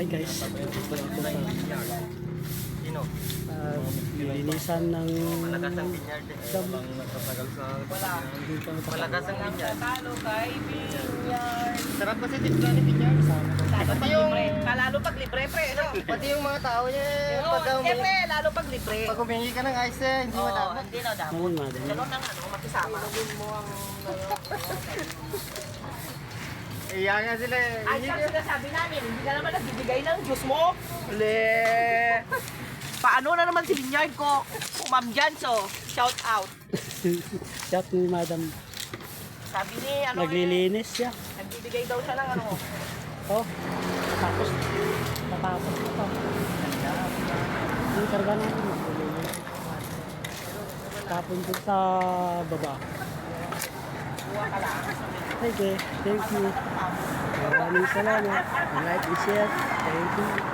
Hi guys, dito ako sa Sino? linisan ng Malagasang Pinyard. dam. Malagasang Pinyard. Talo kay Pinyard. Sarap kasi timpla ni Pinyard. Pati yung lalo pag libre pre, no? Pati yung mga tao niya, pag Siyempre, lalo pag libre. pag humingi ka ng ice, hindi mo dapat. Hindi na dapat. Ano madam? Ganun ang makisama. Iya nga sila eh. Ay, siyang sinasabi namin, hindi ka naman nagbibigay ng juice mo. Le. Paano na naman si Pinyard ko? Ma'am Jan, so, shout out. Chat ni madam. Sabi ni, Naglilinis siya. nagbibigay daw siya ng ano. Oh, tapos natapos na to. Yung karga natin. Naglilinis. Tapon dun sa baba. Buwa ka lang. Sige, thank you. Maraming salamat. Like and share. Thank you.